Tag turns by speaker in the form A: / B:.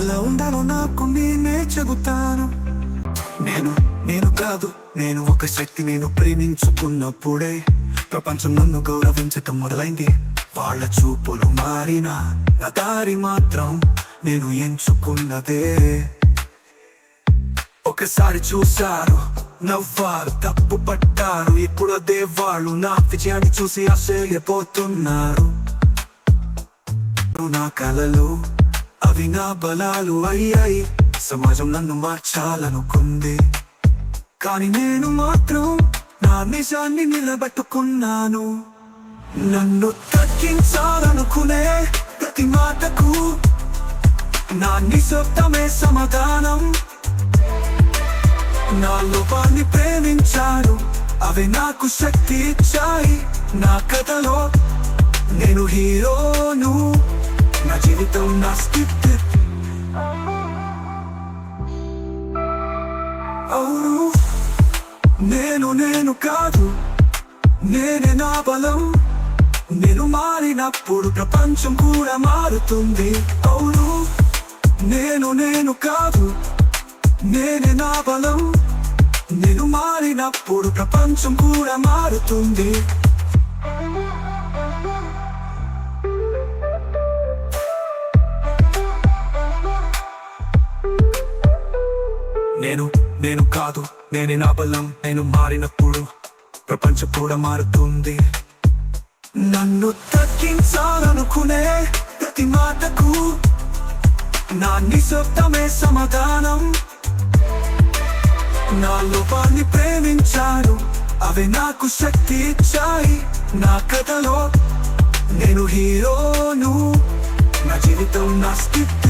A: ఎలా ఉండాలో నాకు నేనే చెబుతాను. నేను నేను కాదు, నేను ఒక శక్తి. నేను ప్రేమించుకున్నప్పుడే ప్రపంచం నన్ను గౌరవించటం మొదలైంది. వాళ్ళ చూపులు మారినా నా దారి మాత్రం నేను ఎంచుకున్నదే. ఒకసారి చూశారు, నవ్వారు, తప్పు పట్టారు. ఇప్పుడు అదే వాళ్ళు నా విజయాన్ని చూసి ఆశ్చర్యపోతున్నారు. నా కలలు అవి నా బలాలు అయ్యాయి. సమాజం నన్ను మార్చాలనుకుంది, కానీ నేను మాత్రం నా నిజాన్ని నిలబెట్టుకున్నాను. నన్ను తగ్గించాలనుకునే ప్రతి మాటకు నా నిశ్శబ్దమే సమాధానం. నా లోపాన్ని ప్రేమించాను, అవి నాకు శక్తి ఇచ్చాయి. నా కథలో నేను హీరోను, నా జీవితం నా స్క్రిప్ట్. అవును, నేను కాదు, నేనే నా బలం. నేను మారినప్పుడు ప్రపంచం కూడా మారుతుంది. అవును, నేను కాదు, నేనే నా బలం. నేను మారినప్పుడు ప్రపంచం కూడా మారుతుంది. నేను కాదు, నేనే నా బలం. నేను మారినప్పుడు ప్రపంచం కూడా మారుతుంది. నన్ను తగ్గించాలనుకునే ప్రతి మాటకు నా నిశ్శబ్దమే సమాధానం. నా లోపాన్ని ప్రేమించాను, అవి నాకు శక్తి ఇచ్చాయి. నా కథలో నేను హీరోను, నా జీవితం నా స్క్రిప్ట్.